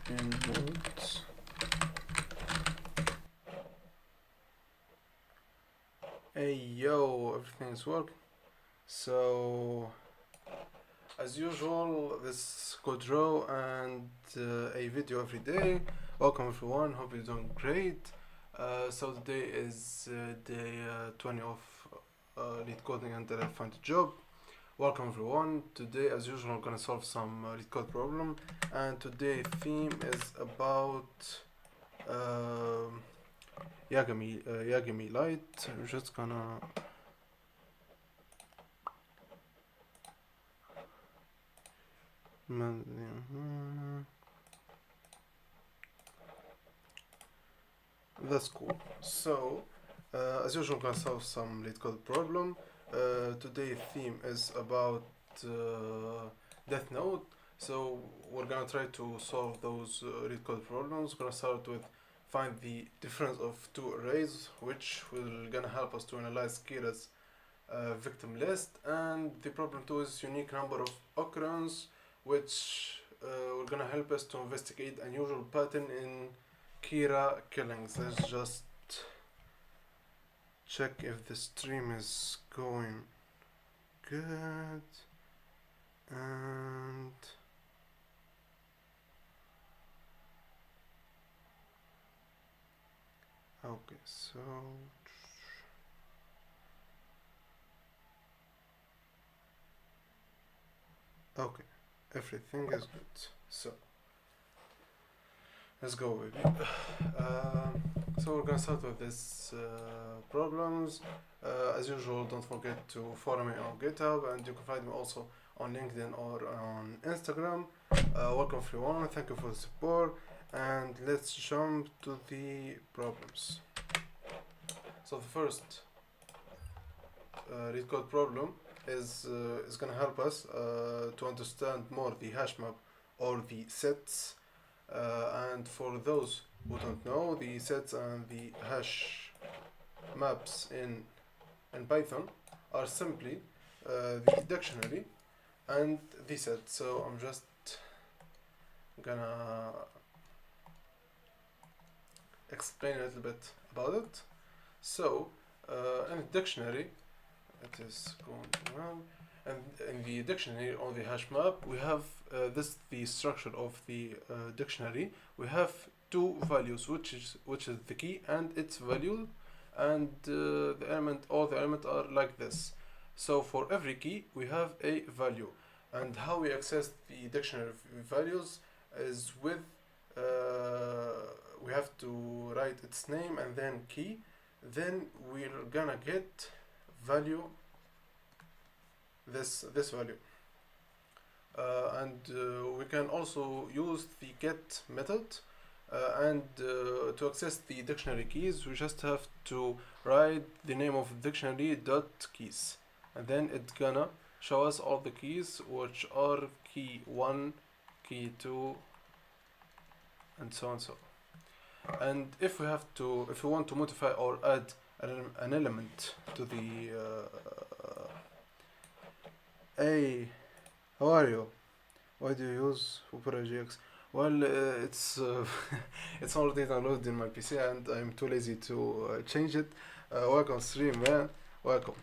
in notes. Hey yo, everything is working. So, as usual, this code row and a video every day. Welcome everyone, hope you're doing great. So today is day 20 of Leetcoding until I find a job. Welcome everyone. Today, as usual, I'm gonna solve some Leetcode problem, and today's theme is about Yagami Light. I'm just gonna that's cool. So, as usual, I'm gonna solve some Leetcode problem. Today's theme is about Death Note. So we're gonna try to solve those Leetcode problems. We're gonna start with find the difference of two arrays, which will gonna help us to analyze Kira's victim list, and the problem 2 is unique number of occurrence, which will gonna help us to investigate unusual pattern in Kira killings. Let's just check if the stream is going good. And okay, so okay, everything is good. So let's go with it. So we're gonna start with this problems. As usual, don't forget to follow me on GitHub, and you can find me also on LinkedIn or on Instagram. Welcome everyone, thank you for the support, and let's jump to the problems. So the first Leetcode problem is gonna help us to understand more the hash map or the sets. And for those who don't know, the sets and the hash maps in Python are simply the dictionary and the set. So I'm just gonna explain a little bit about it. So in a dictionary, it is going around, and in the dictionary on the hash map we have the structure of the dictionary. We have two values, which is the key and its value, and all the elements are like this. So for every key we have a value, and how we access the dictionary values is with we have to write its name and then key. Then we're gonna get value, this value, and we can also use the get method, and to access the dictionary keys we just have to write the name of the dictionary dot keys, and then it's gonna show us all the keys, which are key 1, key 2, and so on. And if we want to modify or add an element to the hey, how are you? Why do you use Opera GX? Well, it's it's already downloaded in my PC and I'm too lazy to change it. Welcome stream, man. Welcome.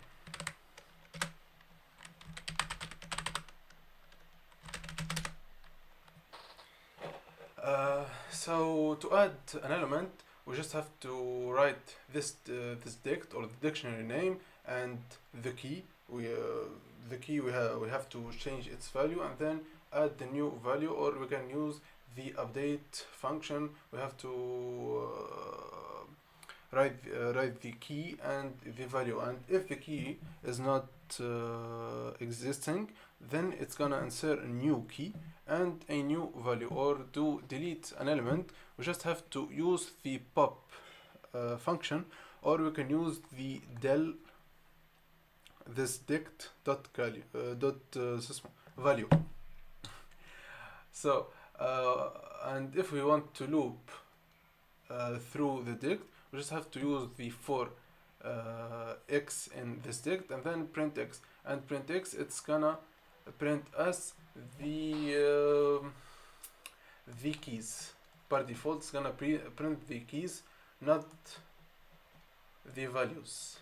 So to add an element, we just have to write this dict or the dictionary name and the key. We have to change its value and then add the new value, or we can use the update function. We have to write the key and the value, and if the key is not existing, then it's gonna insert a new key and a new value. Or to delete an element, we just have to use the pop function, or we can use the del this dict dot value. So and if we want to loop through the dict, we just have to use the for x in this dict and then print x, and print x, it's gonna print us the keys. by default it's gonna print the keys, not the values.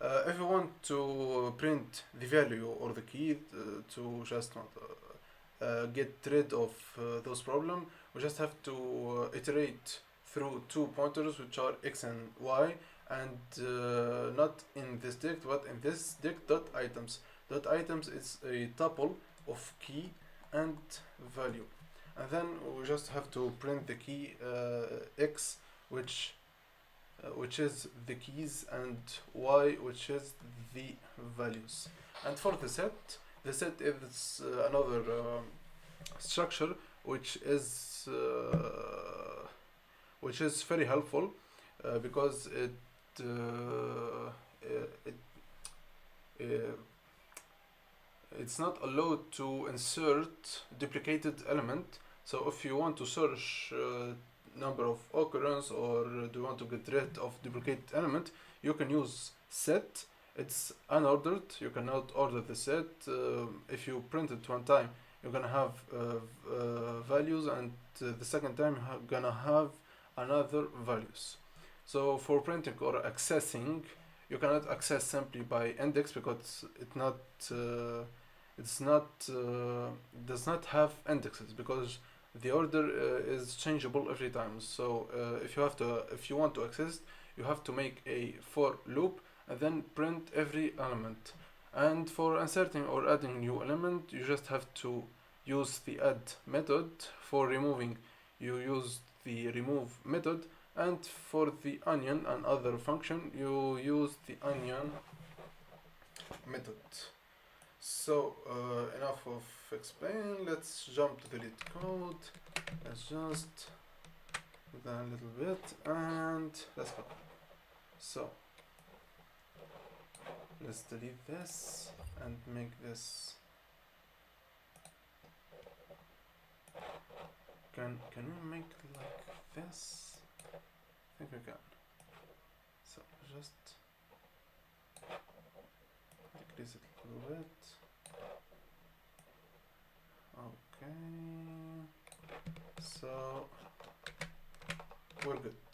If you want to print the value or the key to just get rid of those problems, we just have to iterate through two pointers which are x and y, and not in this dict but in this dict dot items. Dot items is a tuple of key and value, and then we just have to print the key x, which is the keys, and y, which is the values. And for the set is another structure which is very helpful because it's not allowed to insert duplicated element. So if you want to search number of occurrence, or do you want to get rid of duplicate element, you can use set. It's unordered, you cannot order the set. If you print it one time, you're gonna have values, and the second time you're gonna have another values. So for printing or accessing, you cannot access simply by index because does not have indexes, because the order is changeable every time. So if you want to access, you have to make a for loop and then print every element. And for inserting or adding new element, you just have to use the add method. For removing, you use the remove method, and for the onion and other function, you use the onion method. So enough of explaining, let's jump to the Leetcode. Let's just do that a little bit and let's go. So let's delete this and make this. Can we make it like this? I think we can. So just decrease it a little bit. Okay, so we're good.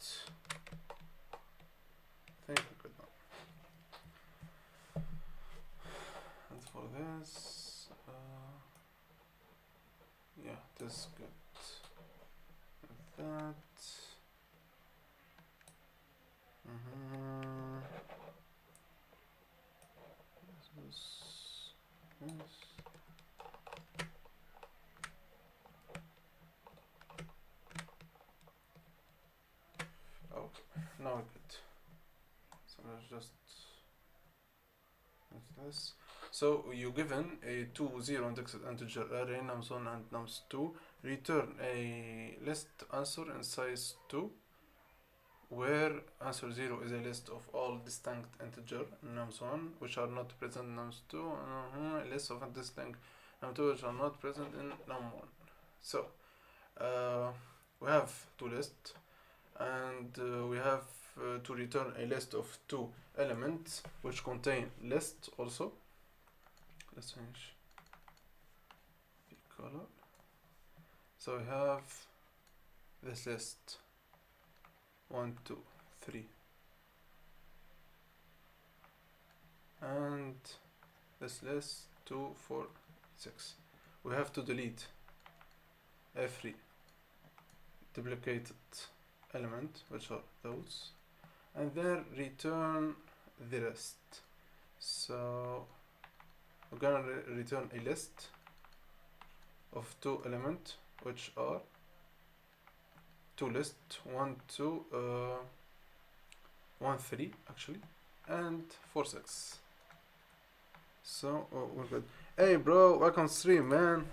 I think we're good now. And for this, yeah, this is good. Like that. This. Now we're good. So let's just like this. So you given a 0 indexed integer array nums1 and nums2, return a list answer in size 2, where answer 0 is a list of all distinct integer nums1 which are not present in nums2, a list of distinct num2 which are not present in num1. So we have two lists, and we have to return a list of two elements which contain list also. Let's change the color. So we have this list 1, 2, 3, and this list 2, 4, 6. We have to delete every duplicated element, which are those, and then return the rest. So we're gonna return a list of two elements, which are two lists 1, 2, 1, 3 actually, and 4, 6. So we're good. Hey bro, welcome to stream, man.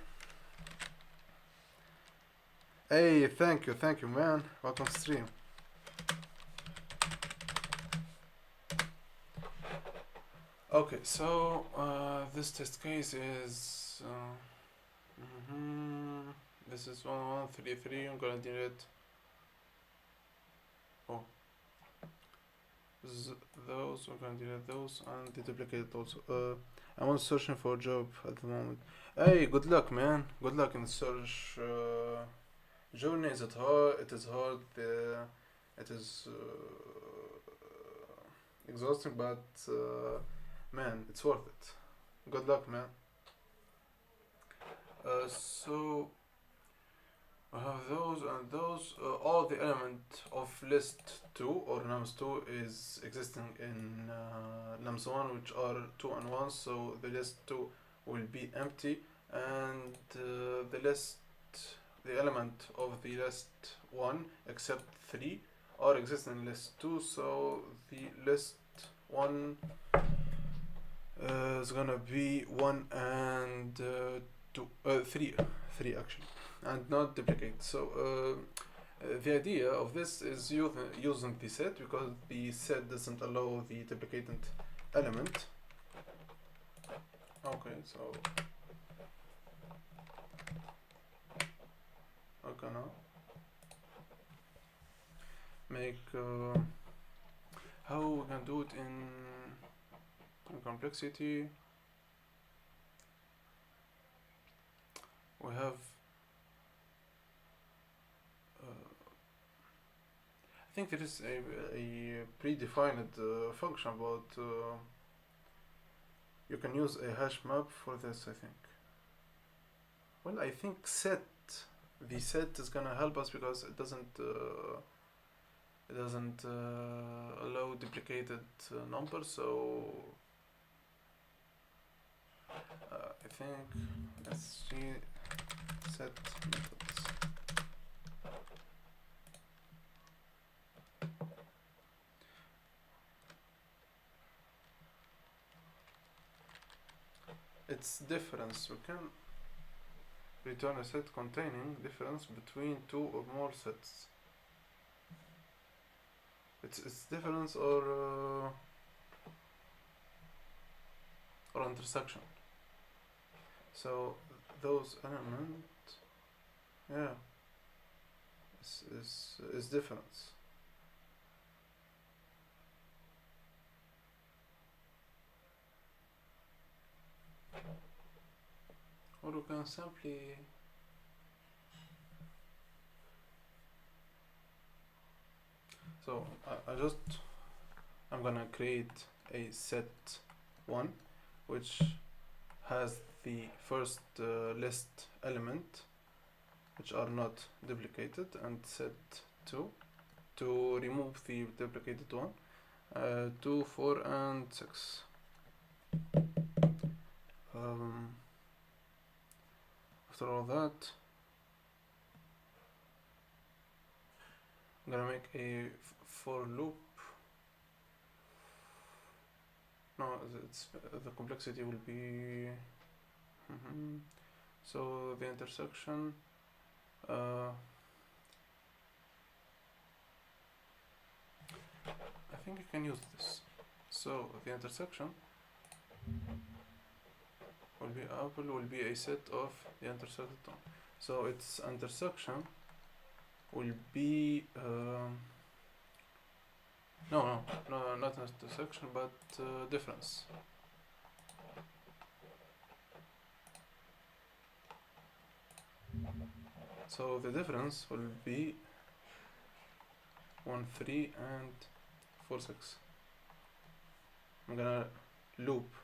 Hey, thank you, man. Welcome to stream. Okay, so this test case is this is 1133. I'm gonna delete those. We're gonna delete those and the duplicate also. I'm searching for a job at the moment. Hey, good luck, man. Good luck in the search. Journey is it hard? It is hard. It is exhausting, but man, it's worth it. Good luck, man. So I have those and those. All the element of list 2 or nums 2 is existing in nums 1, which are 2 and 1. So the list 2 will be empty, and the element of the list 1 except 3 are existing in list 2. So the list 1 is gonna be 1 and 3 actually, and not duplicate. So the idea of this is using the set, because the set doesn't allow the duplicated element. Okay, so okay, now make how we can do it in complexity. We have I think there is a predefined function, but you can use a hash map for this, I think. Well, I think the set is gonna help us, because it doesn't allow duplicated numbers. So I think let's see set methods. It's difference. We can return a set containing difference between two or more sets. It's difference or intersection. So those elements, yeah, is difference. Or we can simply I'm gonna create a set 1 which has the first list element which are not duplicated, and set 2 to remove the duplicated one, 2, 4 and 6. After all that, I'm gonna make a for loop. No, it's the complexity will be so the intersection I think I can use this. So the intersection will be a set of the intersected one. So its intersection will be no, not intersection, but difference. So the difference will be 1, 3 and 4, 6. I'm gonna loop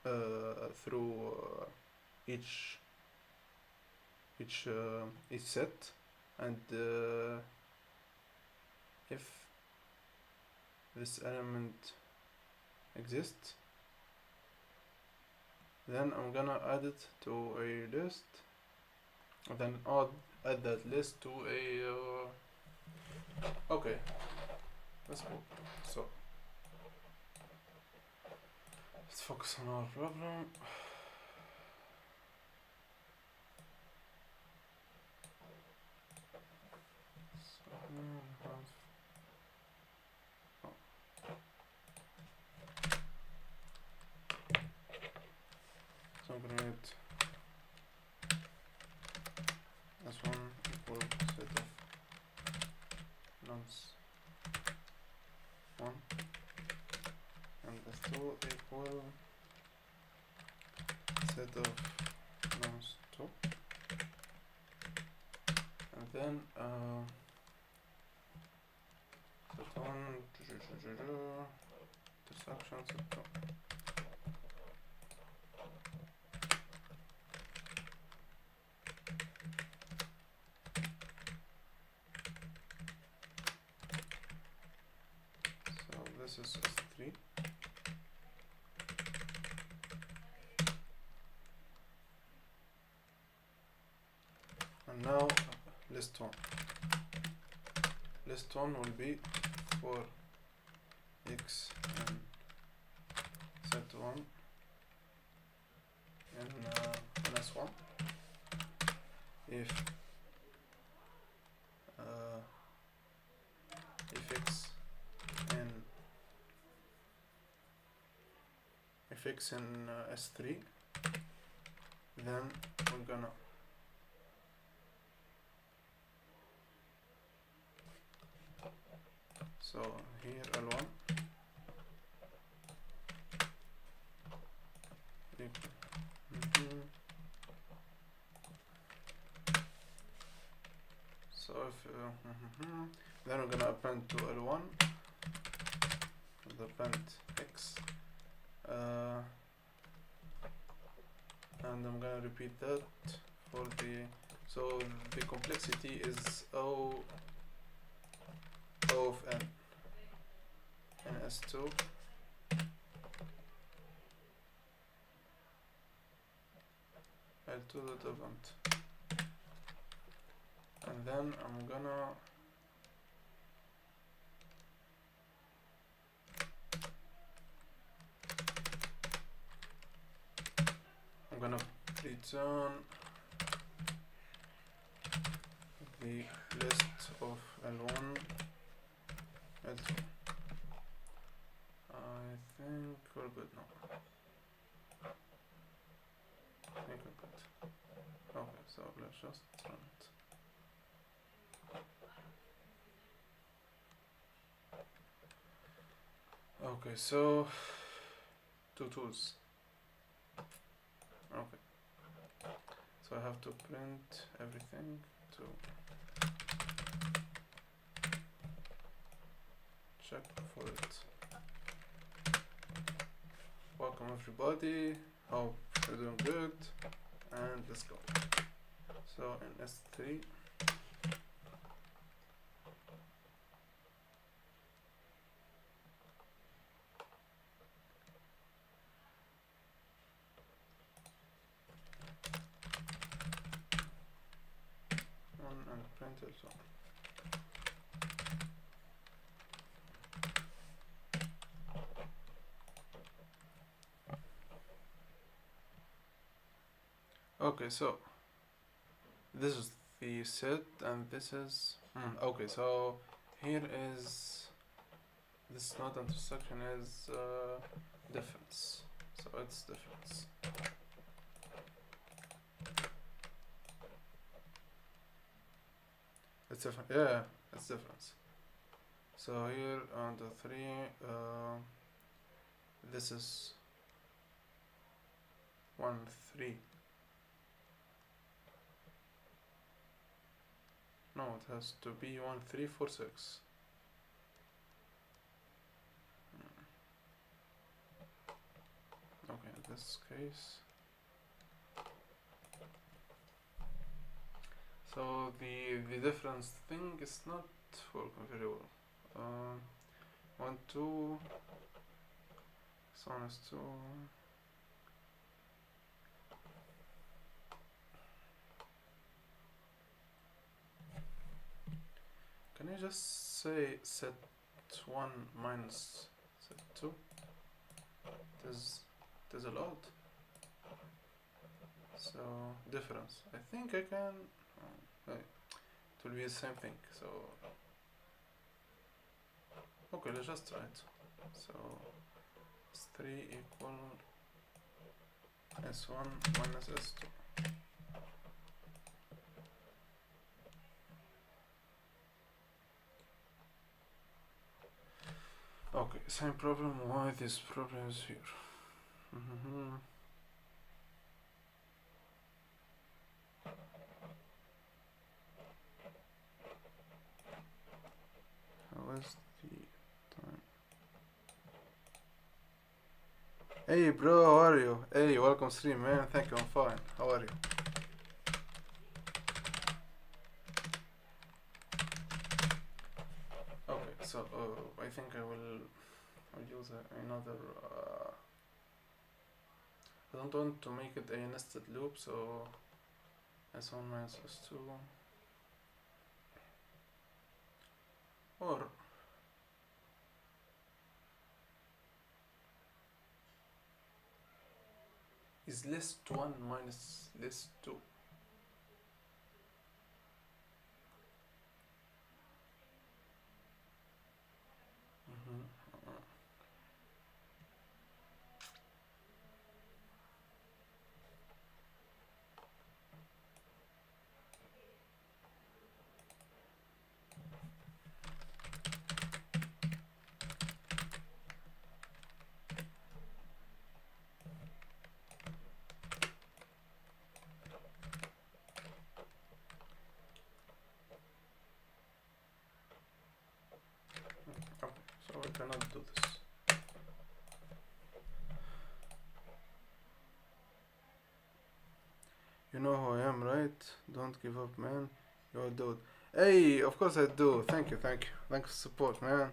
through each set, and if this element exists, then I'm gonna add it to a list, and then add that list to a okay, that's cool. So let's focus on our problem. So I'm gonna get S1 equal set of nums 1 and S2 equal set of nums 2, and then set one intersection set two. So this is S3. And now list one. List one will be for x and set one in S1 if x in S3, then we're gonna so here L1 so if then we're gonna append to L1 the append x and I'm gonna repeat that for the so the complexity is O of n in S2 L2 dot event, and then I'm gonna return the list of L1 L2. I think we're good now. I think we're good. Okay, so let's just run it. Okay, so two tools. Okay, so I have to print everything to check for it. Welcome everybody, hope you're doing good, and let's go. So in S3 and print it on. Okay, so this is the set and this is okay, so here is this node intersection is difference, so it's difference. It's different, yeah, it's difference. So here on the 3 this is 1 3. No, it has to be 1 3 4 6. Okay, in this case, so the difference thing is not working very well. 1 2 is 2. Can I just say set 1 minus set 2? It is allowed. So difference. I think I can. It will be the same thing. So okay, let's just try it. So S3 equal S1 minus S2. Okay, same problem. Why this problem is here? Hey bro, how are you? Hey, welcome stream man. Thank you, I'm fine. How are you? Okay, so I think I'll use another. I don't want to make it a nested loop, so s1 minus s2, or is list 1 minus list 2. Mhm. Okay, so I cannot do this. You know who I am, right? Don't give up, man. You'll do it. Hey, of course I do. Thank you, thank you. Thanks for support, man.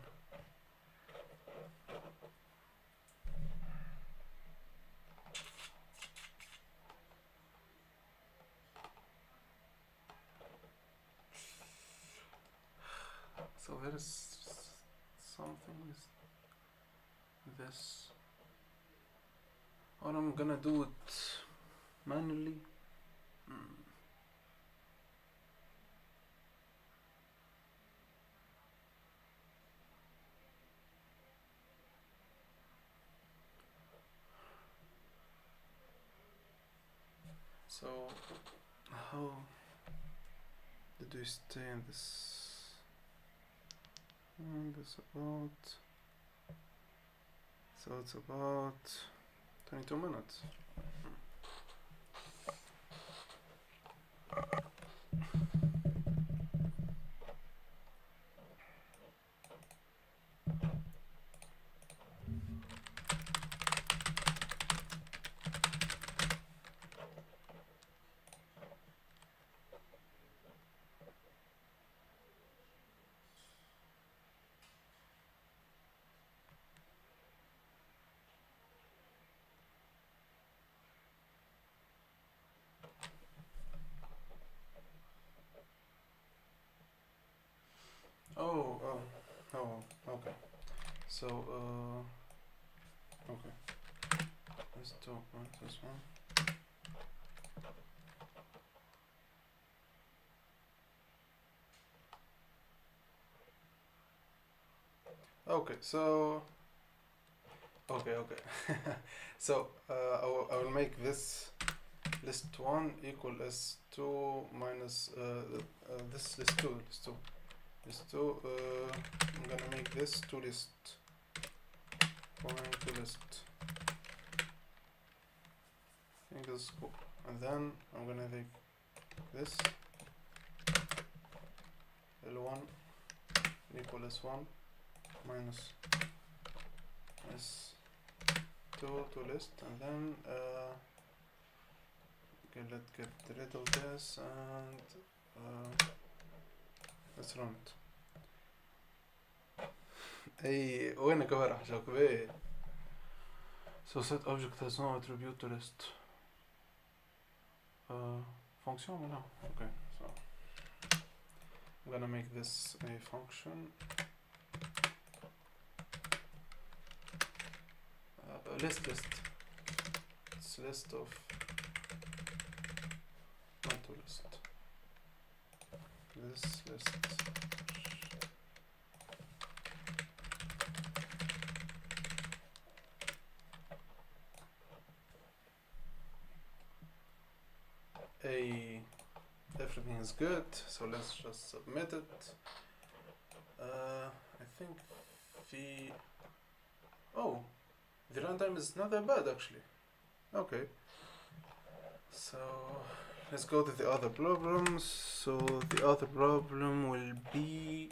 So there is something with this. Or I'm gonna do it manually. Mm. So how did we stay in this? And it's about. So it's about 22 minutes. Oh, okay. So, okay. Let's do this one. Okay, so, okay. So, I will make this list 1 equal s2 minus this list 2, list 2, I'm gonna make this to list 1 to list. I think this is cool. And then I'm gonna take this L1 equal S1 minus S2 to list, and then okay, let's get rid of this and let's run it. Hey, وينك يا فرح جاكوبي? So set object has no attribute to list. Function or no? Okay, so I'm gonna make this a function. List. It's list of not to list. This list. Everything is good, so let's just submit it. I think the runtime is not that bad actually. Okay, so let's go to the other problems. So the other problem will be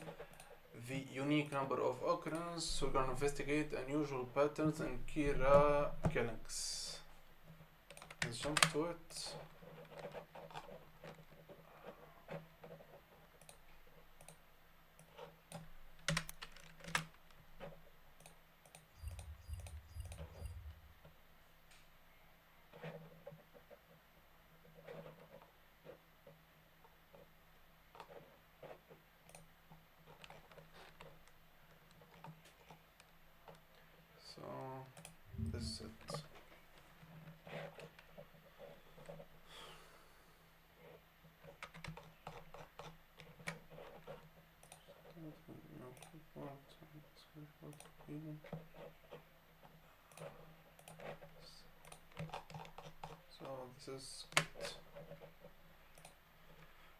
the unique number of occurrence. So we're gonna investigate unusual patterns in killings. Let's jump to it. So this is it. So this is good.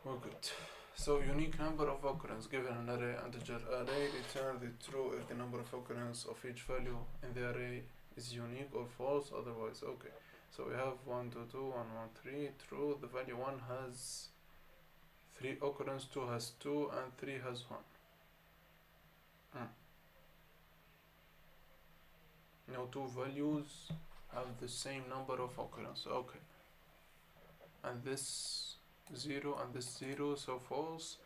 We're good. So unique number of occurrence given an array integer array, return the true if the number of occurrence of each value in the array is unique or false otherwise. Okay. So we have 1 2 2 1 1 3 true. The value 1 has 3 occurrence, 2 has 2 and 3 has 1. Now two values have the same number of occurrence. Okay. And this 0 and this 0, so false.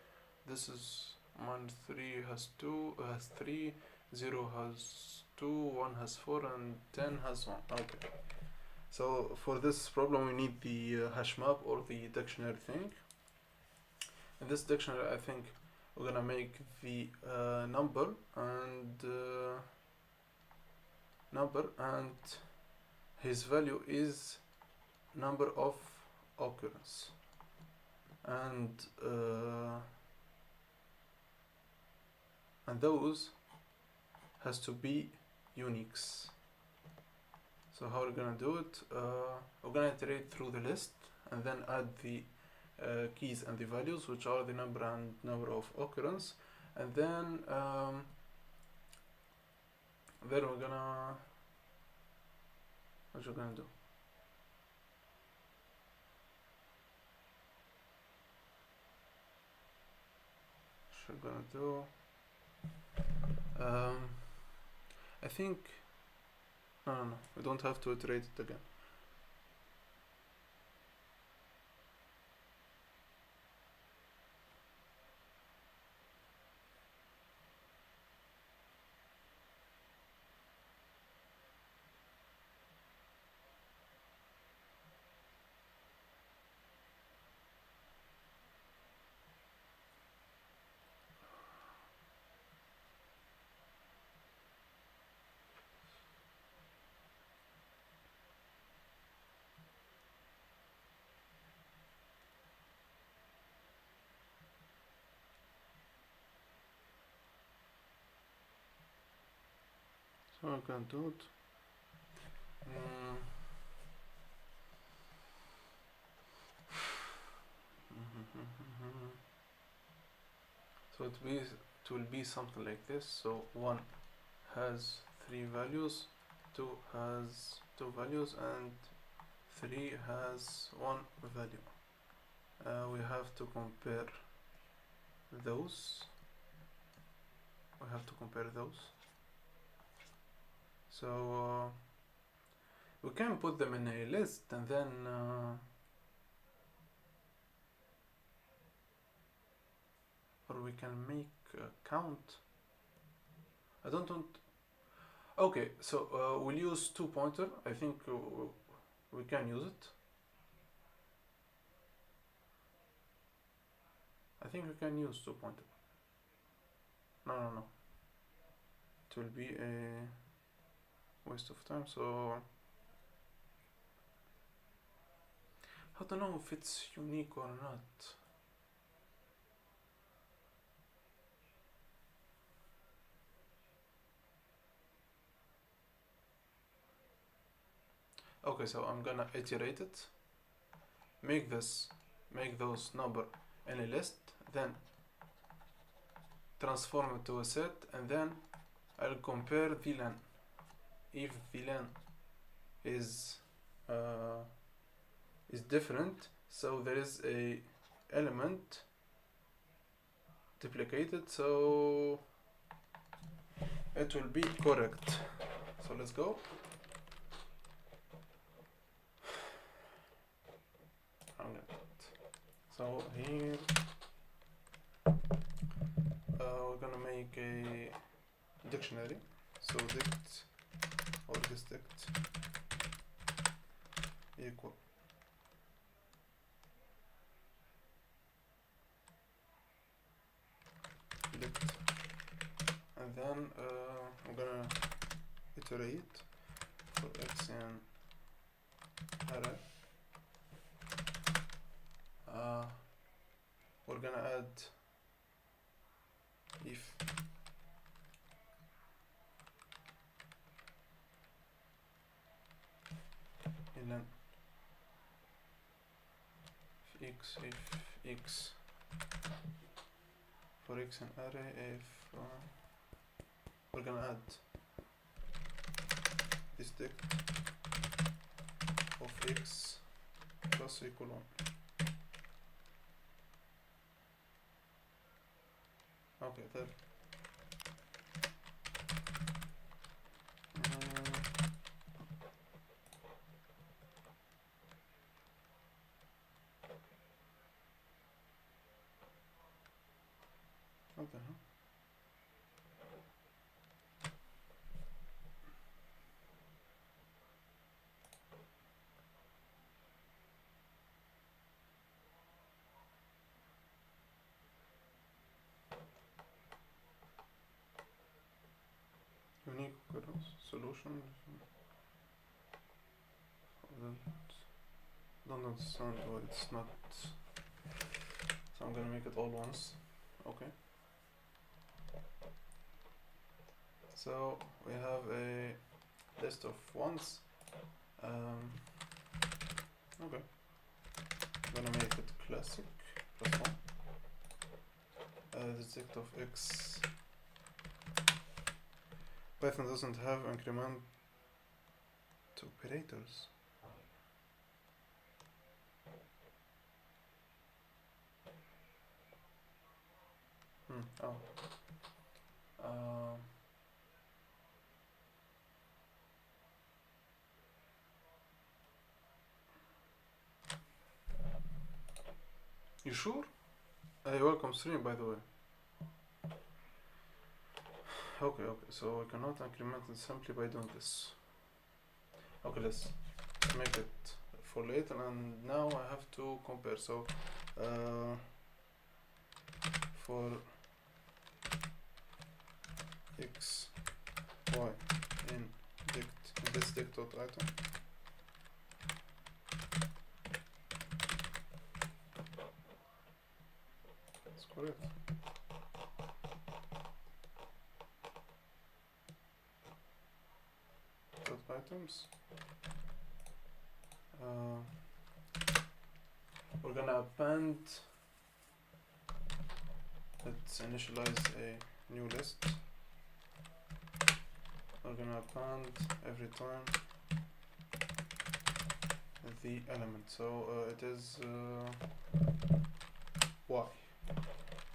This is 1 3 has 2 has 3, 0 has 2, 1 has 4 and 10 has 1. Okay. So for this problem we need the hash map or the dictionary thing. In this dictionary I think we're gonna make the number and his value is number of occurrence, and those has to be uniques. So how we're gonna do it? We're gonna iterate through the list and then add the keys and the values, which are the number and number of occurrence, and then we're gonna what you're gonna do? What you're gonna do? I think no, we don't have to iterate it again. So I can do it. So it will be something like this. So 1 has 3 values, 2 has 2 values, and 3 has 1 value. We have to compare those. So we can put them in a list and then or we can make a count. I don't want. Okay, so we'll use 2 pointer. I think we can use it. I think we can use 2 pointer. No. It will be a waste of time. So I don't know if it's unique or not. Okay, so I'm gonna iterate it, make those number in a list, then transform it to a set, and then I'll compare VLAN. If VLAN is different, so there is a element duplicated, so it will be correct. So let's go. So here we're gonna make a dictionary. So dict or this dict equal dict, and then I'm gonna iterate for x in array. We're gonna add if ln if x for x in array, if we're gonna add this dict of x plus equal 1. Okay, that what the hell? Unique solution. Don't understand why it's not. So I'm gonna make it all once. Okay. So we have a list of ones. Okay. I'm gonna make it classic plus 1. The dict of x. Python doesn't have increment operators. Oh. You sure? Welcome stream, by the way. Okay, so I cannot increment it simply by doing this. Okay, let's make it for later, and now I have to compare. So for x, y in this dict dot item, that's correct. Dot items. We're gonna append. Let's initialize a new list. We're gonna append every time the element. So it is y,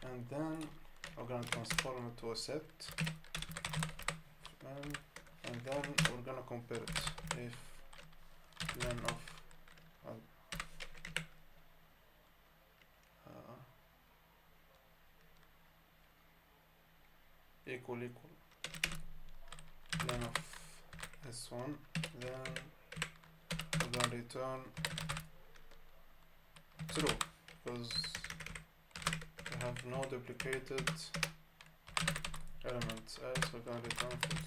and then we're gonna transform it to a set, and then we're gonna compare it if len of equal len of s1, then we're gonna return true because we have no duplicated elements, else we're gonna return false.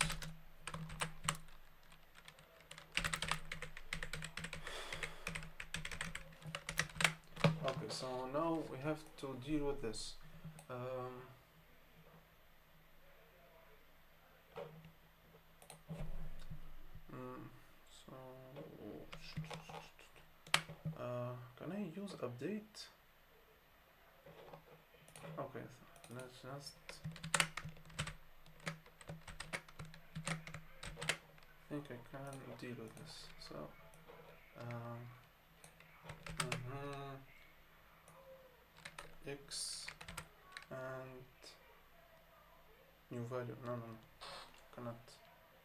Okay, so now we have to deal with this. Can I use update? Okay, so let's just think I can deal with this. So x and new value. No. cannot.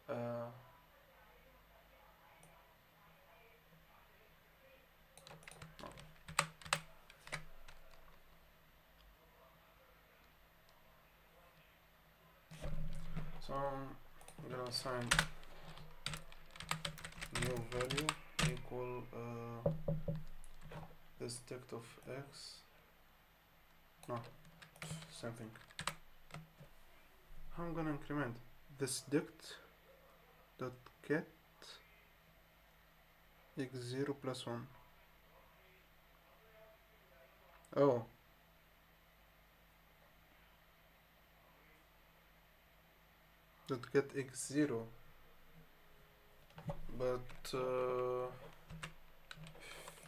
Uh, no. So I'm gonna assign new value equal this dict of x. No, same thing. I'm gonna increment this dict dot get x0 plus 1. Oh, dot get x0, but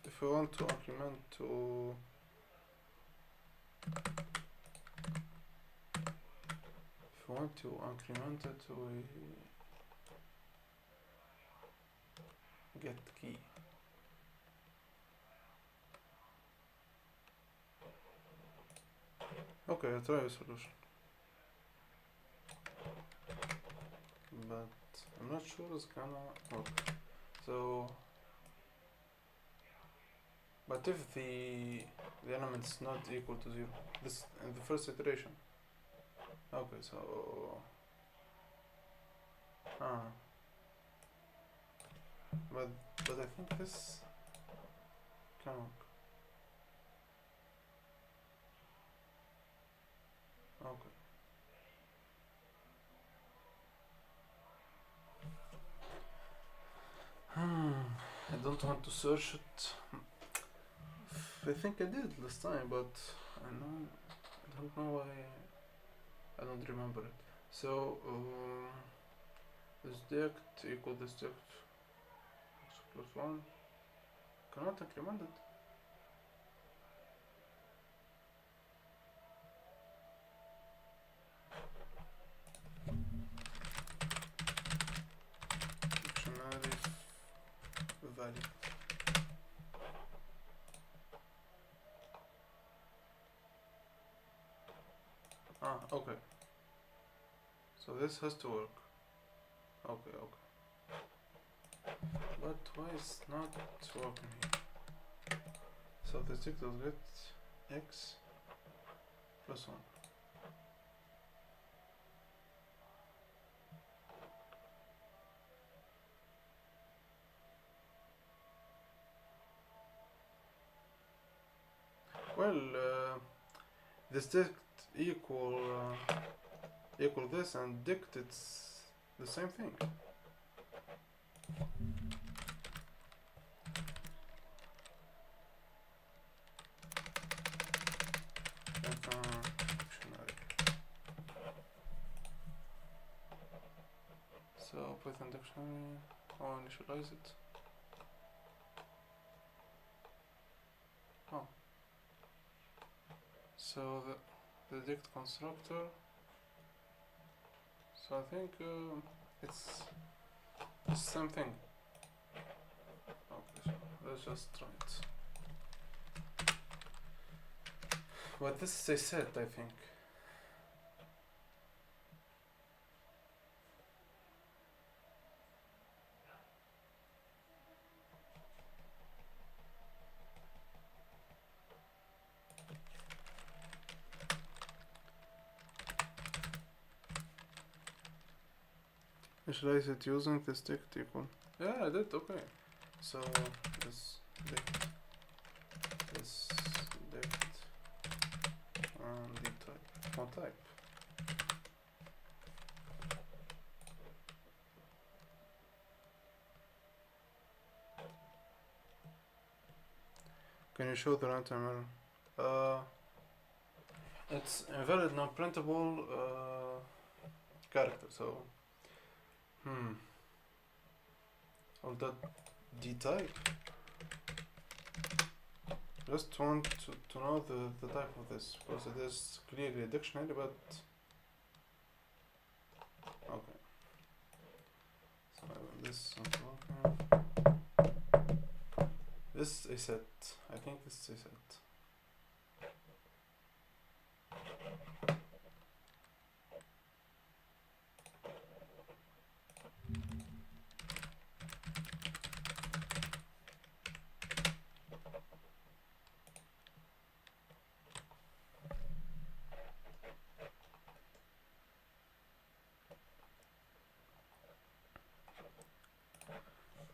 if we want to increment to it, we get key. Okay, I'll try a solution, but I'm not sure it's gonna work. So, but if the element is not equal to 0, this in the first iteration. Okay, so but I think this can work. Okay. I don't want to search it. I think I did last time, but I don't know why I don't remember it. So this dict equal this dict x plus 1. Cannot increment it. Dictionary value. Okay. So this has to work. Okay. But why is not working here? So the dict will get x plus 1. Well, this dict equal this, and dict it's the same thing. Dictionary. So Python dictionary. I'll initialize it. Oh. So the dict constructor. So I think it's the same thing. Okay, so let's just try it. But this is a set, I think. Initialize it using this dict equal. Yeah, I did. Okay. So this dict and the type. One type. Can you show the runtime error? It's invalid non-printable character. So on that d type. Just want to know the type of this, because it is clearly a dictionary, but okay. So this this is a set. I think this is a set.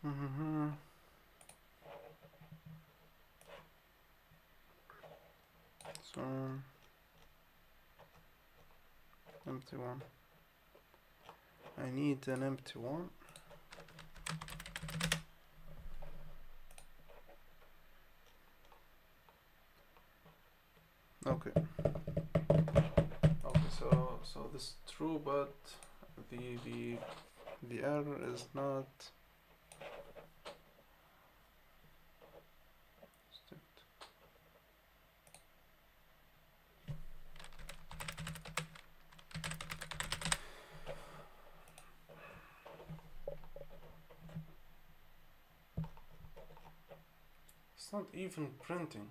Mm-hmm. So empty one. I need an empty one. Okay. Okay, so this is true, but the error is not strict. It's not even printing.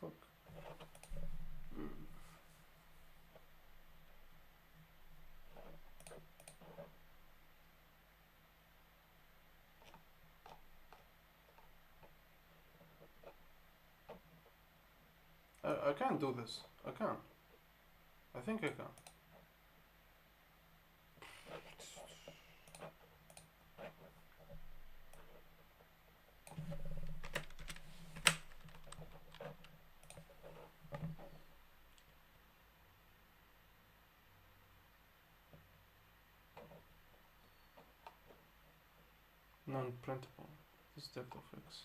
Fuck. I can't do this. I can't. I think I can. Non-printable. This depth of X.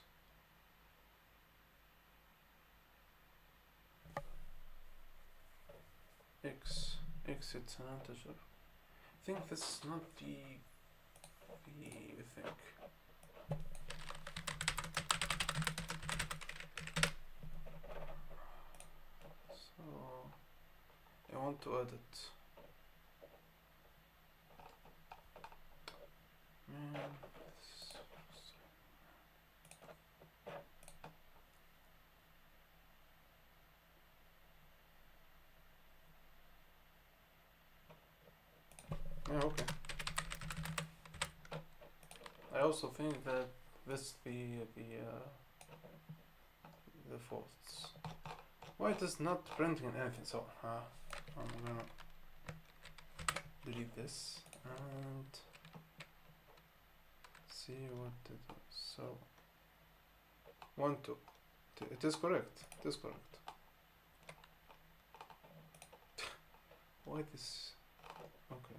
X, it's an integer. I think this is not the thing. So I want to edit. Man, yeah, okay. I also think that this the faults. Why it is not printing anything? So I'm gonna delete this and see what it is. So 1 2. It is correct. It is correct. Why this? Okay.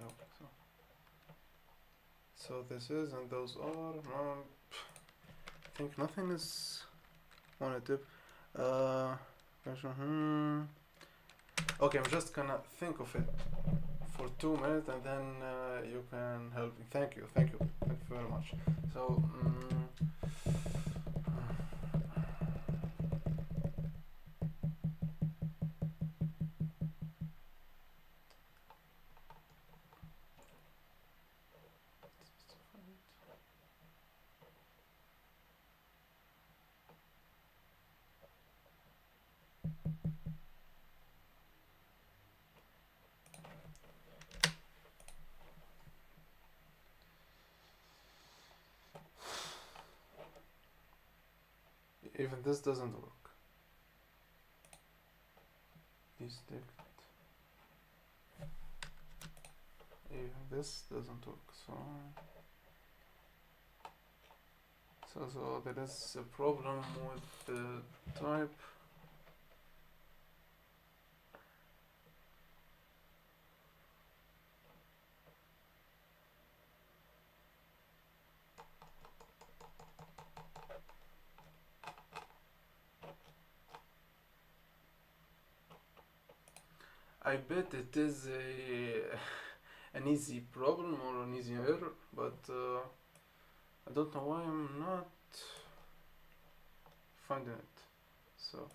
So this is and those are. I think nothing is on a tip. Okay, I'm just gonna think of it for 2 minutes and then you can help me. Thank you very much. So even this doesn't work. Even this doesn't work. So there is a problem with the type. I bet it is an easy problem or an easy error, but I don't know why I'm not finding it. So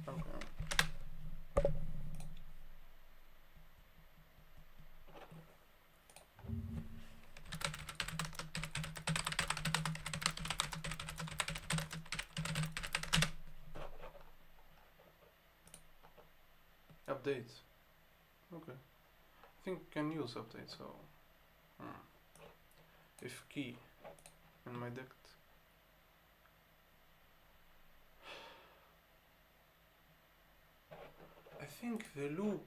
okay. Update. Okay. I think I can use update. So if key in my dict. I think the loop.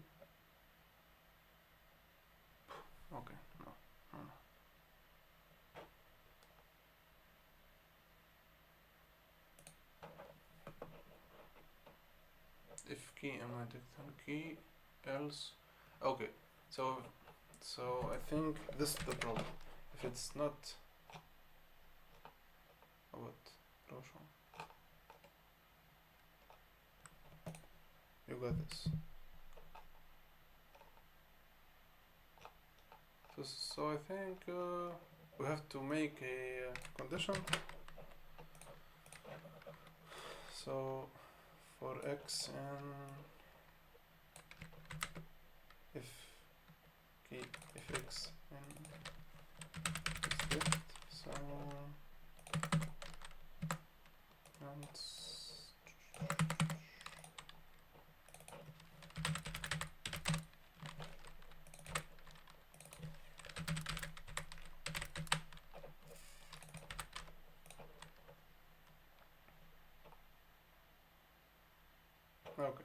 Okay, no. If key in my dict and key, else. Okay, so I think this is the problem. If it's not. What? Proszę. You got this. So I think we have to make a condition. So for x and if x and is dict, so and okay.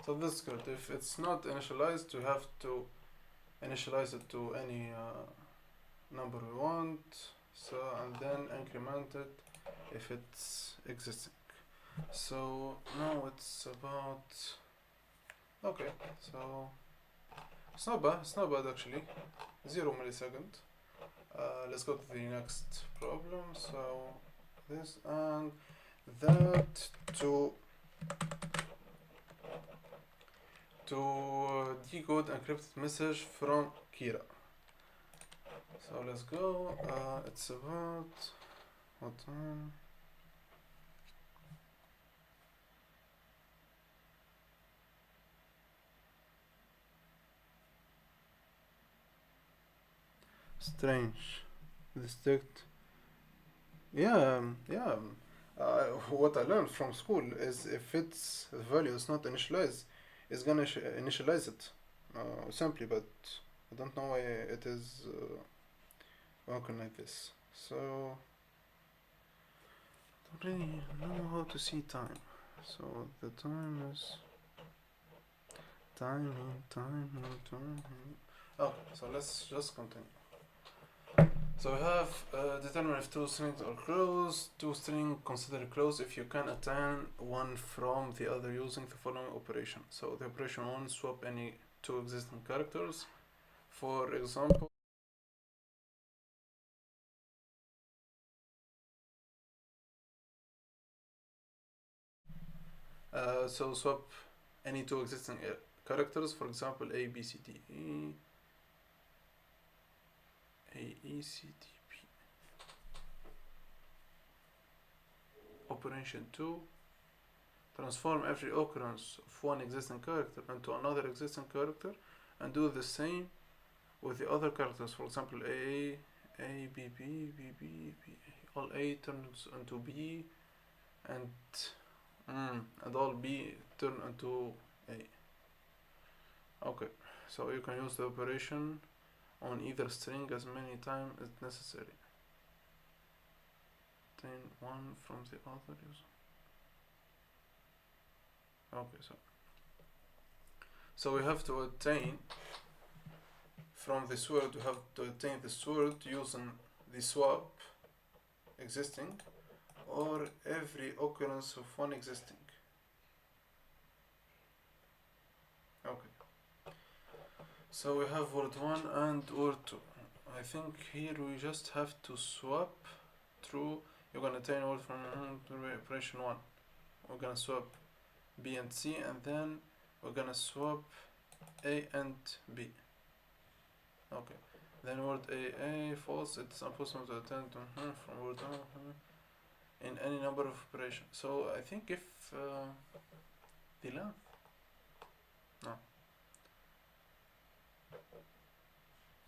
So this is good. If it's not initialized, we have to initialize it to any number we want. So and then increment it if it's existing. So now it's about. Okay, so it's not bad actually. 0 millisecond. Let's go to the next problem. So this and that to decode encrypted message from Kira. So let's go. It's about what time? Strange. This dict. Yeah. What I learned from school is if it's the value is not initialized, it's gonna initialize it simply, but I don't know why it is working like this. So I don't really know how to see time. So the time is time. Oh, so let's just continue. So we have determine if two strings are close. Two string considered close if you can attain one from the other using the following operation. So the operation one, swap any two existing characters. For example, so swap any two existing characters. For example, A, B, C, D, E. A, E, C, D, P. Operation 2. Transform every occurrence of one existing character into another existing character and do the same with the other characters. For example, A, B, B, B, B, B. All A turns into B and all B turn into A. Okay, so you can use the operation on either string as many times as necessary. Obtain one from the other user. Okay, so we have to obtain from this word. We have to obtain this word using the swap existing or every occurrence of one existing. Okay. So we have word 1 and word 2. I think here we just have to swap through. You're gonna obtain word from operation 1. We're gonna swap B and C, and then we're gonna swap A and B. Okay. Then word A false. It's impossible to attend to from word 1 in any number of operations. So I think if the length. No.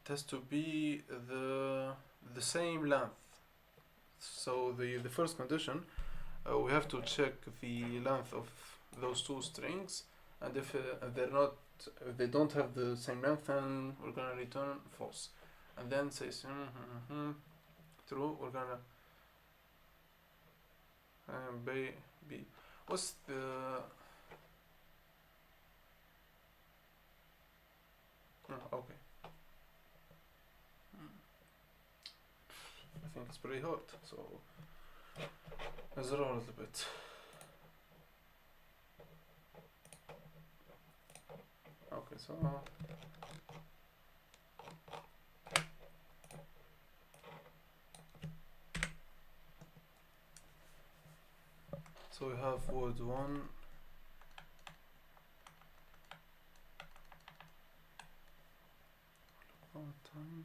It has to be the same length. So the first condition, we have to check the length of those two strings, and if they don't have the same length, then we're gonna return false, and then say true, we're gonna B. What's the okay. I think it's pretty hard, so let's roll a little bit. Okay, so we have word 1. Time.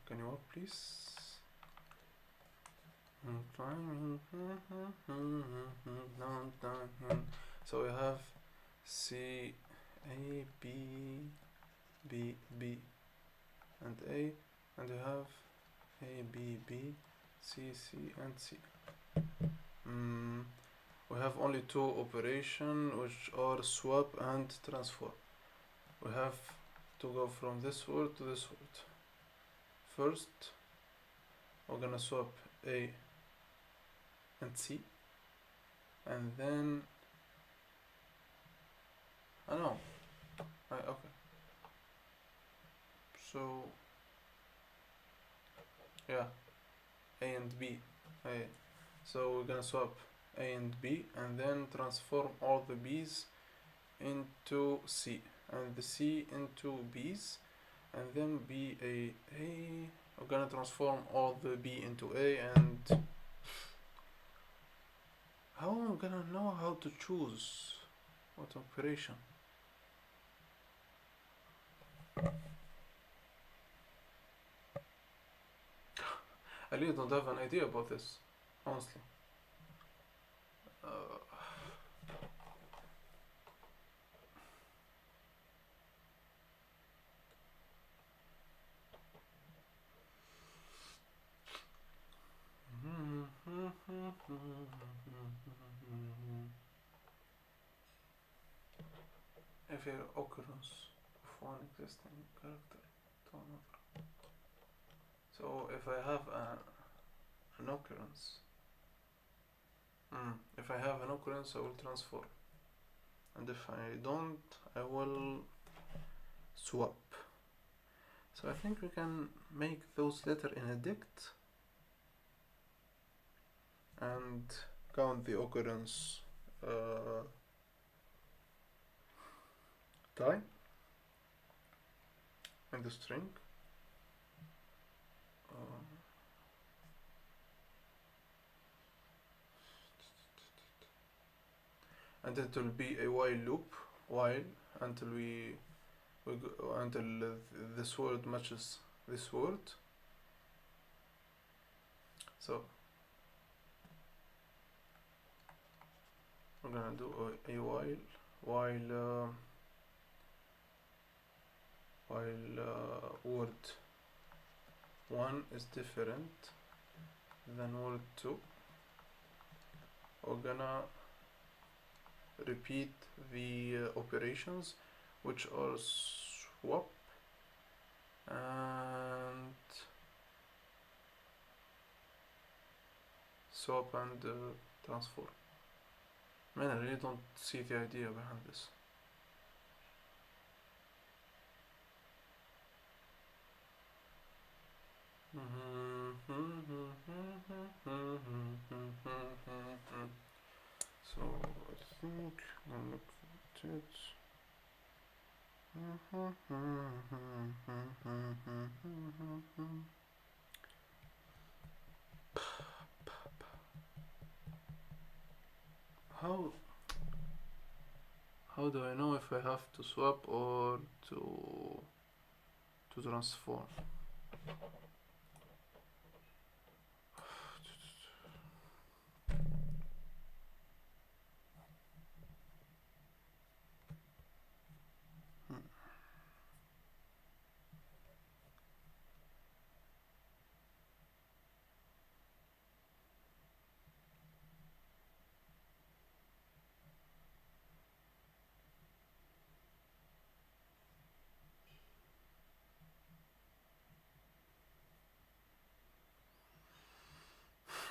Can you work, please? So we have C, A, B, B, B, and A, and we have A, B, B, C, C, and C. We have only two operations, which are swap and transform. We have to go from this word to this word. First, we're gonna swap A and C, and then okay. So yeah, A and B. So we're gonna swap A and B, and then transform all the B's into C, and the C into B's, and then B A. We're gonna transform all the B into A, and how am I gonna know how to choose what operation? I really don't have an idea about this, honestly. If a occurrence of one existing character to another. So if I have an occurrence, if I have an occurrence, I will transform, and if I don't, I will swap. So I think we can make those letters in a dict and count the occurrence time in the string. And it will be a while loop, until until this word matches this word. So we're gonna do a while word 1 is different than word 2. We're gonna repeat the operations, which are swap and transform. Man, I really don't see the idea behind this. So I think I'll look at it. How do I know if I have to swap or to transform?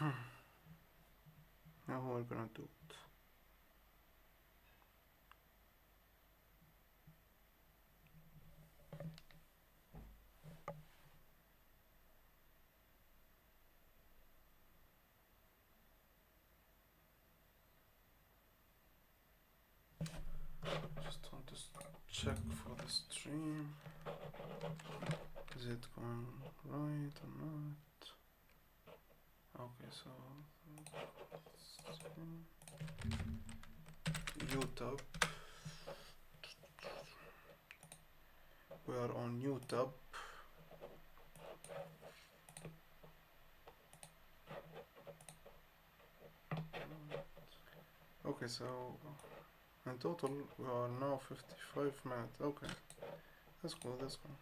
Now we're gonna do it. Just want to check for the stream. Is it going right or not? Okay, so YouTube. We are on YouTube. Okay, so in total we are now 55 minutes. Okay, that's cool, that's cool.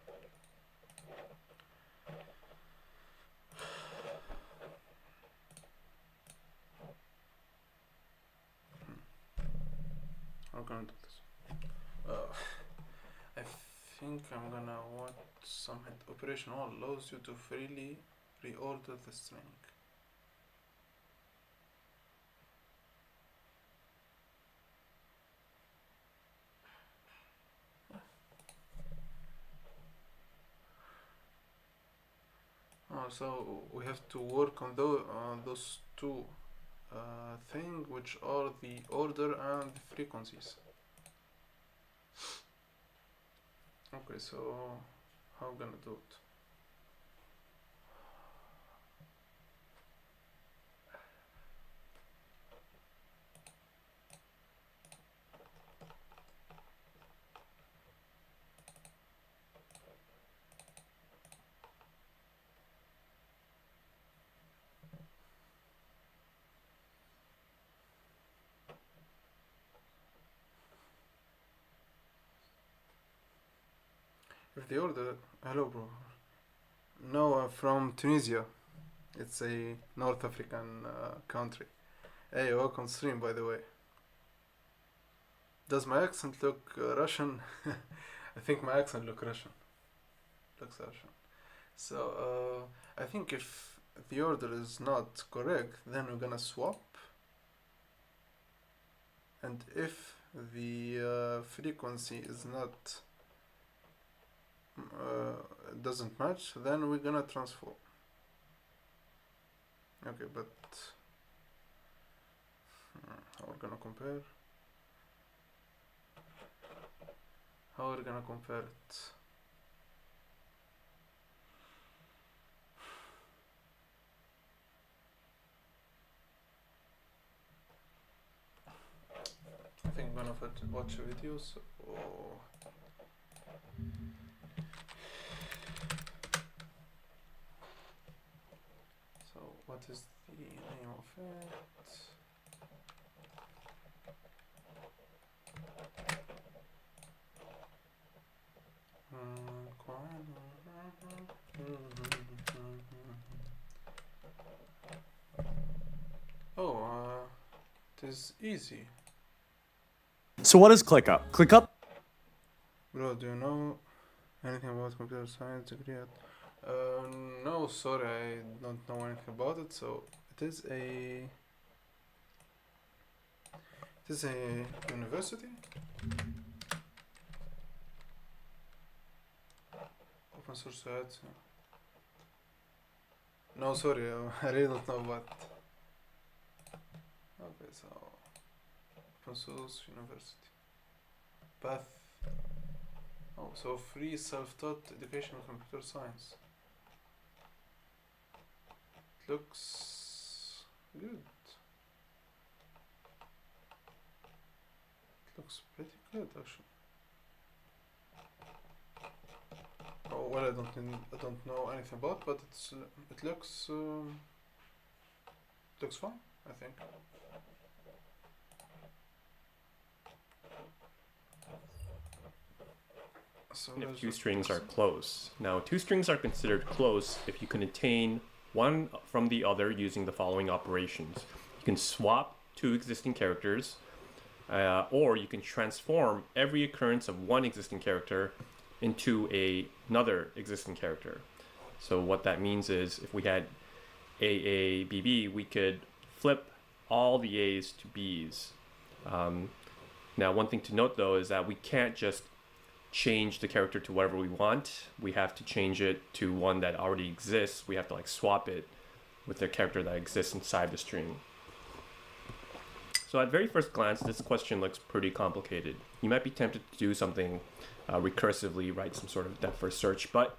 How can I do this? I think I'm gonna watch some hit operation allows you to freely reorder the string. So we have to work on those two things, which are the order and the frequencies. Okay, so how gonna do it? If the order, hello bro. No, I'm from Tunisia. It's a North African country. Hey, welcome stream, by the way. Does my accent look Russian? I think my accent looks Russian. So I think if the order is not correct, then we're gonna swap. And if the frequency is not doesn't match, then we're gonna transform. Okay, but how we're gonna compare? How we're gonna compare it? I think I'm gonna watch a video. So what is the name of it? It is easy. So what is ClickUp? ClickUp? Bro, do you know anything about computer science degree? No, sorry, I don't know anything about it. So it is a university. Open source site. No, sorry, I really don't know what. Okay, so open source university path. Oh, so free self-taught education in computer science. It looks good. It looks pretty good actually. Oh well, I don't know anything about, but it looks fine, I think. So If two strings are close. Now, two strings are considered close if you can attain one from the other using the following operations. You can swap two existing characters, or you can transform every occurrence of one existing character into another existing character. So what that means is if we had AABB, we could flip all the A's to B's. Now, one thing to note though is that we can't just change the character to whatever we want. We have to change it to one that already exists. We have to like swap it with the character that exists inside the string. So at very first glance, this question looks pretty complicated. You might be tempted to do something recursively, write some sort of depth first search, but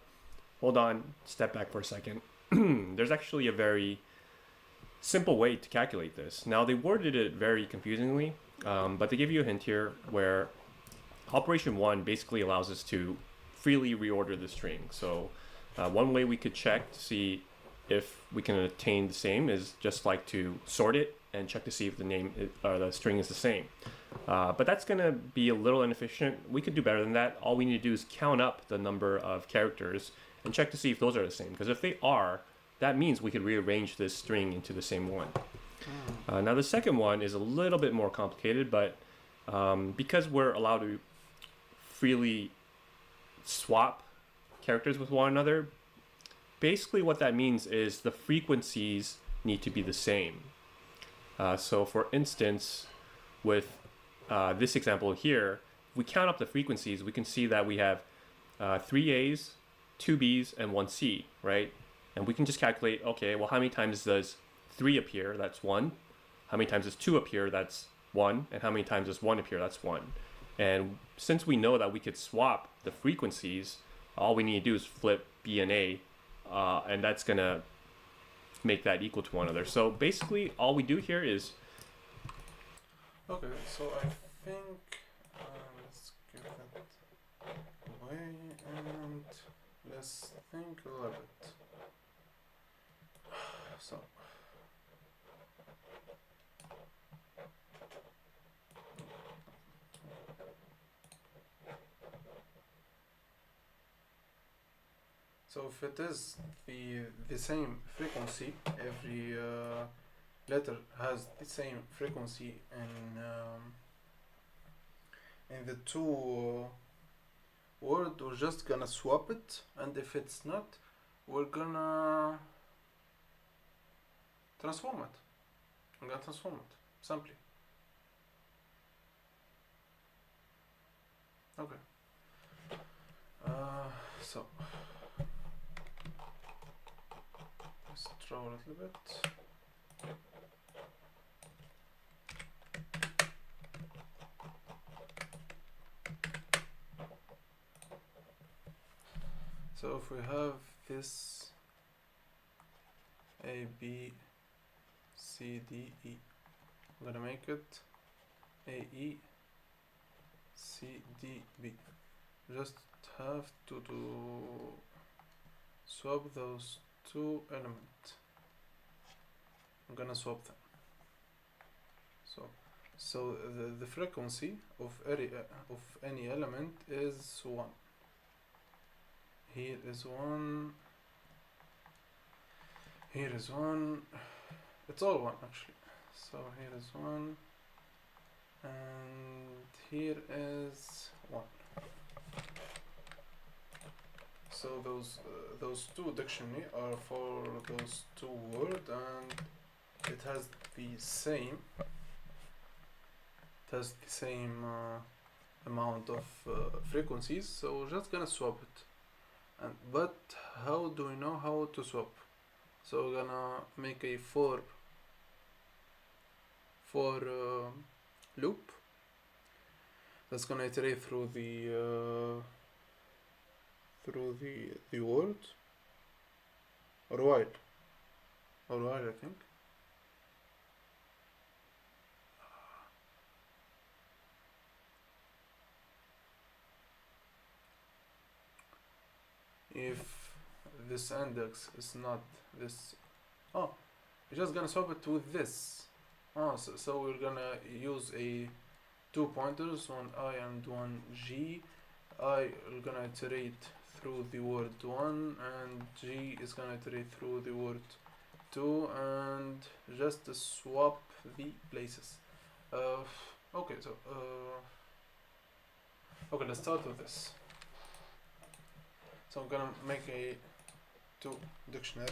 hold on, step back for a second. There's actually a very simple way to calculate this. Now, they worded it very confusingly, but they give you a hint here where operation 1 basically allows us to freely reorder the string. So one way we could check to see if we can attain the same is just like to sort it and check to see if the name or the string is the same. But that's going to be a little inefficient. We could do better than that. All we need to do is count up the number of characters and check to see if those are the same. Because if they are, that means we could rearrange this string into the same one. Now the second one is a little bit more complicated, but because we're allowed to freely swap characters with one another, basically what that means is the frequencies need to be the same. So for instance, with this example here, if we count up the frequencies, we can see that we have 3 A's, 2 B's, and 1 C, right? And we can just calculate, okay, well, how many times does 3 appear? That's 1. How many times does 2 appear? That's 1. And how many times does 1 appear? That's 1. And since we know that we could swap the frequencies, all we need to do is flip B and A, and that's going to make that equal to one another. So basically, all we do here is... Okay, so I think let's give that away and let's think a little bit. So if it is the same frequency, every letter has the same frequency in the two word, we're just gonna swap it, and if it's not, we're gonna transform it. I'm gonna transform it simply. Okay. So let's draw a little bit. So if we have this A, B, C, D, E, I'm gonna make it A, E, C, D, B. Just have to swap those two elements. I'm gonna swap them. So the frequency of any element is 1. Here is 1. Here is 1. It's all 1 actually. So here is 1, and here is 1. So those two dictionary are for those two words, and it has the same. It has the same amount of frequencies. So we're just gonna swap it. But how do we know how to swap? So we're gonna make a for loop that's gonna iterate through the word, or while I think. If this index is not this, we're just gonna swap it with this. So we're gonna use a 2 pointers, one I and one G. I is gonna iterate through the word 1, and G is gonna iterate through the word 2, and just swap the places. Okay, so okay, let's start with this. So I'm gonna make a 2 dictionary.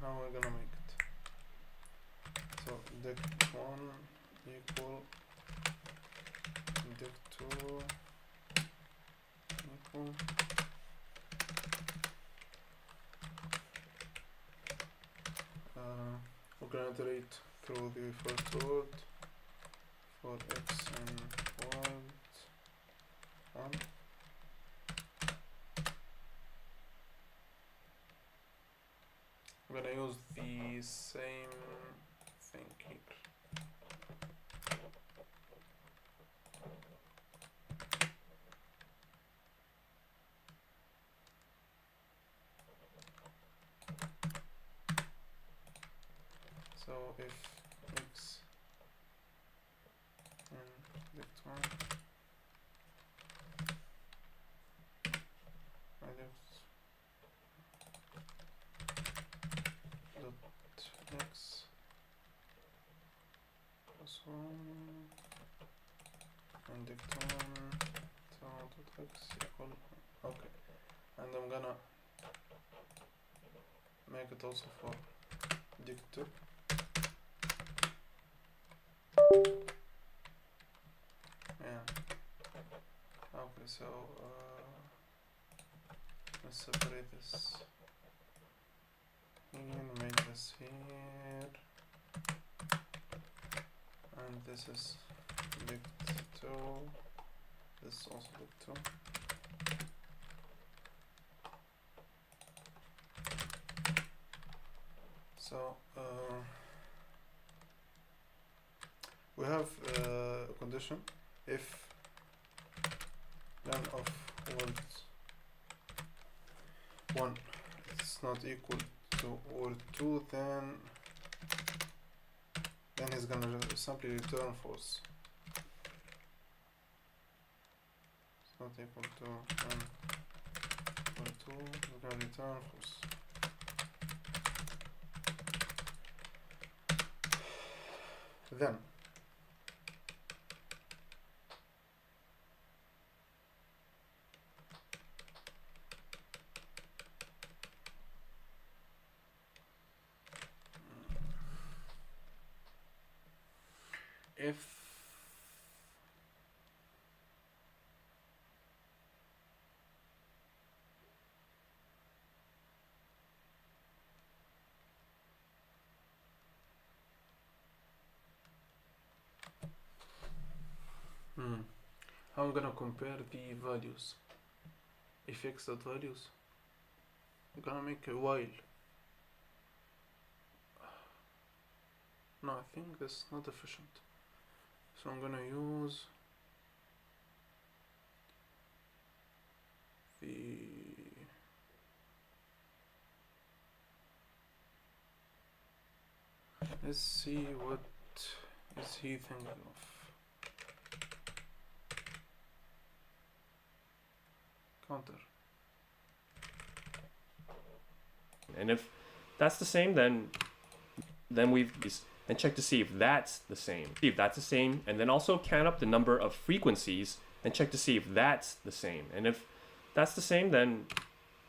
how we're gonna make it? So dict1 equal dict2 equal we're gonna iterate through the first word for x and word 1. I'm gonna use the same thing here. So if x and dict1 minus dot x plus 1 and dict1 dot x equal, okay, and I'm gonna make it also for dict2. Yeah. Okay, so let's separate this here, make this here, and this is dict2, this is also dict2. So we have a condition if none of words 1 is not equal to word 2, then he's gonna simply return false. It's not equal to 1 or 2, we're gonna return false. Then if how I'm gonna compare the values. If x dot values, I'm gonna make a while. No, I think this is not efficient. So I'm gonna use the let's see what is he thinking of. Counter. And if that's the same, then and check to see if that's the same. See if that's the same, and then also count up the number of frequencies and check to see if that's the same. And if that's the same, then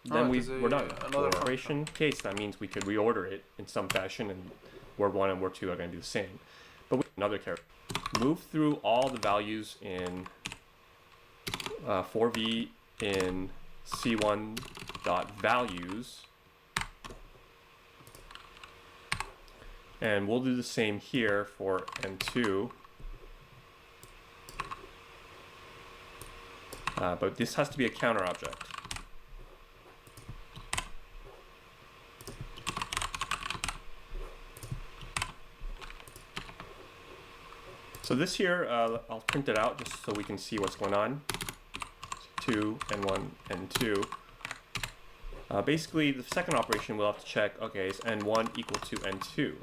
we're done. Another For operation case, that means we could reorder it in some fashion, and word 1 and word 2 are going to do the same. But with another character, move through all the values in 4v in c1.values. And we'll do the same here for n2. But this has to be a counter object. So this here, I'll print it out just so we can see what's going on. 2, n1, n2. Basically, the second operation we'll have to check, okay, is n1 equal to n2.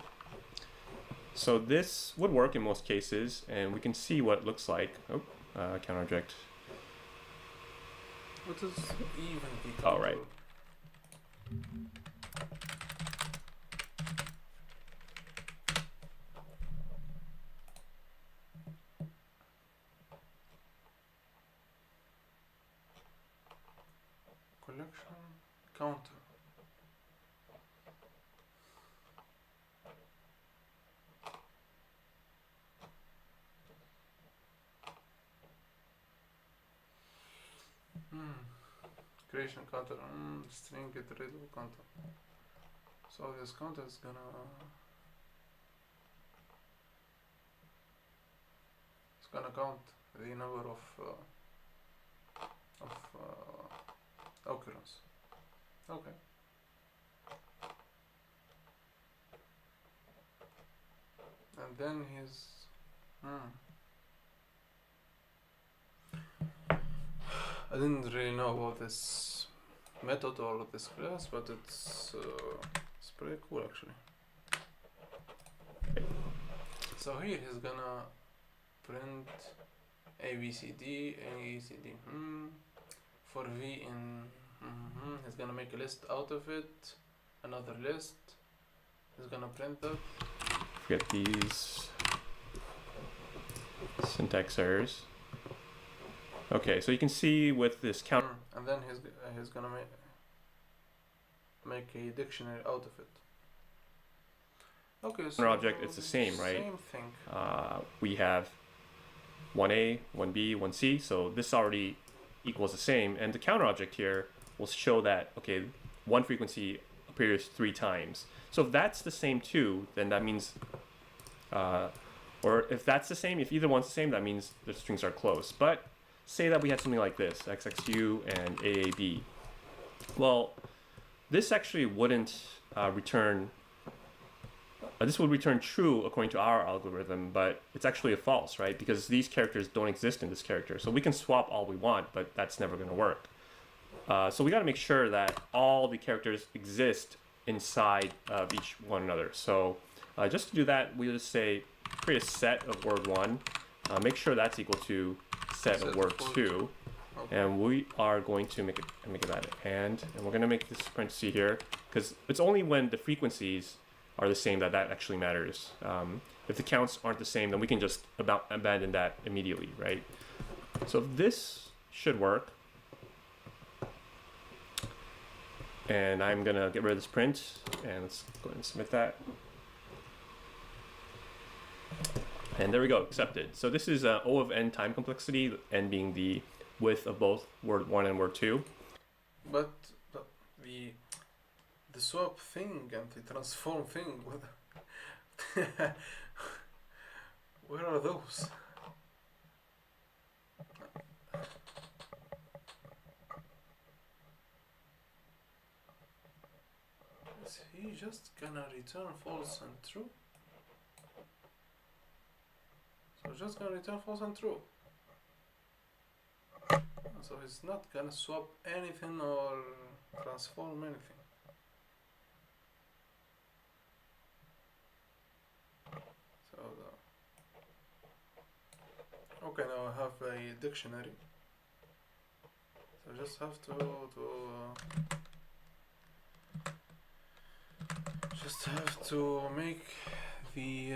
So this would work in most cases, and we can see what it looks like. Oh, counter object. What is even the Oh, right. Collection counter. Creation counter. String get rid of counter. So this counter is gonna count the number of occurrence. Okay. And then he's I didn't really know about this method or this class, but it's pretty cool actually. So here he's gonna print ABCD. For V in he's gonna make a list out of it, another list. He's gonna print that. Forget these syntax errors. Okay, so you can see with this count, and then he's gonna make a dictionary out of it. Okay, so object, it's the same, right? Same thing. We have 1A, 1B, 1C, so this already equals the same, and the counter object here will show that, okay, one frequency appears 3 times. So if that's the same too, then that means, or if that's the same, if either one's the same, that means the strings are close. But say that we had something like this, XXU and AAB. Well, this actually wouldn't return, this would return true according to our algorithm, but it's actually a false, right? Because these characters don't exist in this character. So we can swap all we want, but that's never going to work. So we got to make sure that all the characters exist inside of each one another. So just to do that, we just say create a set of word 1, make sure that's equal to set of word 2, okay. And we are going to make it that and we're going to make this parenthesis here because it's only when the frequencies are the same that actually matters. If the counts aren't the same, then we can just abandon that immediately, right? So this should work. And I'm gonna get rid of this print and let's go ahead and submit that. And there we go, accepted. So this is O of n time complexity, n being the width of both word 1 and word 2. But the swap thing and the transform thing, where are those? Is he just gonna return false and true? So just gonna return false and true. So he's not gonna swap anything or transform anything. So okay, now I have a dictionary. So I just have to make the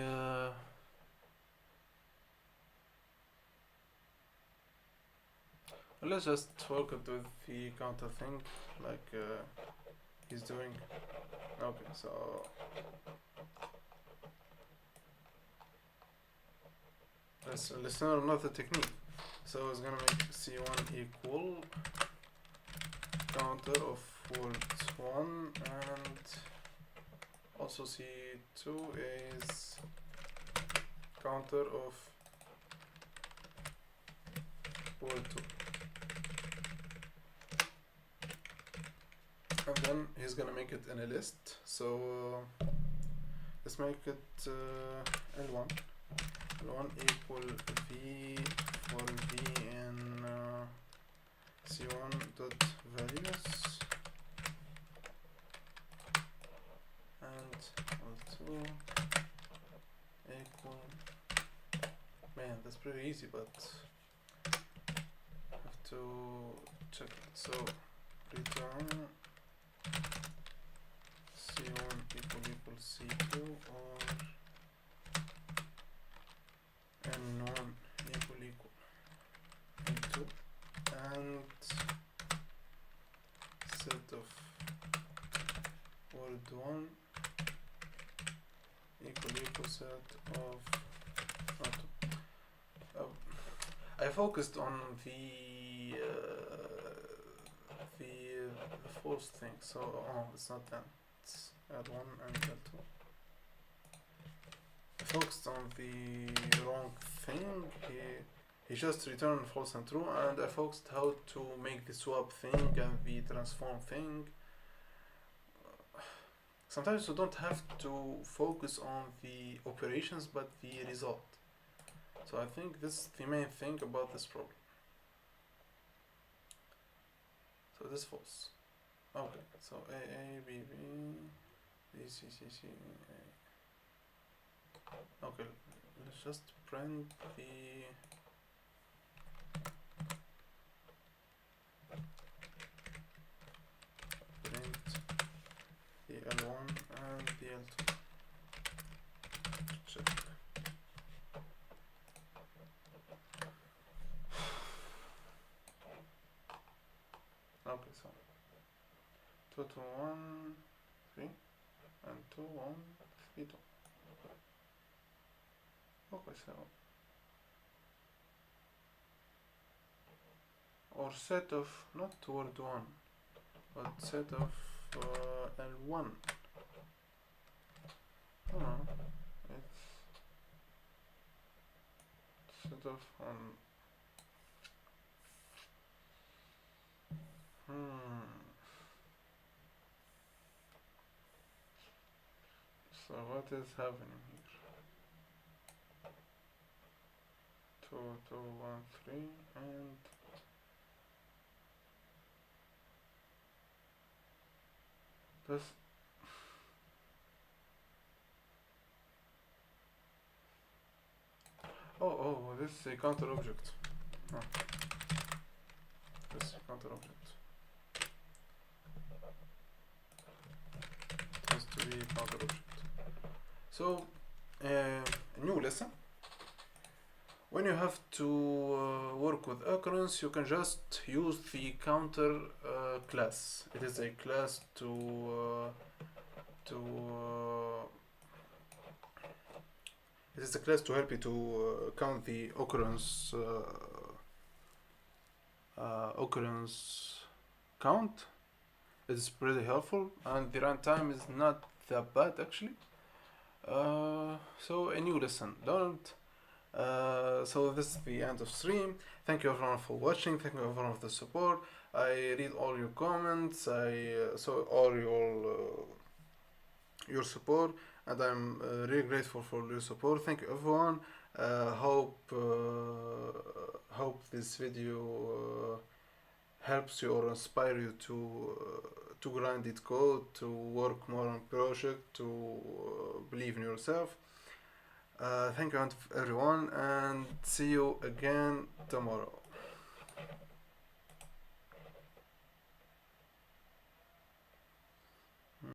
let's just work it with the counter thing like he's doing. Okay, so let's learn another technique. So it's gonna make C1 equal counter of word 1 and also C2 is counter of word 2. And then he's gonna make it in a list. So let's make it L1. L1 equal V for V in C1 dot values and L2 equal. Man, that's pretty easy, but I have to check it. So return C1 equal C2 or N1 equal N2 and set of word 1 equal set of I focused on the the false thing. So oh, it's not then. It's L1 and L2. I focused on the wrong thing. He just returned false and true, and I focused how to make the swap thing and the transform thing. Sometimes you don't have to focus on the operations but the result. So I think this is the main thing about this problem. So this is false. Okay, so A, B, B, C, A. Okay, let's just print the L1 and the L2. Check. Okay, so 2 to 1 3 and 2 1 3 2. Okay, so or set of not word 1 but set of L1. It's set of So what is happening here? 2 2 1 3 and this. Oh, this is a counter object. Oh. This is a counter object. It has to be counter object. So, new lesson. When you have to work with occurrence, you can just use the counter class. It is a class it is a class to help you to count the occurrence count. It's pretty helpful, and the runtime is not that bad actually. So a new lesson learned. So this is the end of stream. Thank you everyone for watching. Thank you everyone for the support. I read all your comments. I saw all your support, and I'm really grateful for your support. Thank you everyone. Hope this video helps you or inspire you to grind it code, to work more on project, to believe in yourself. Thank you everyone, and see you again tomorrow.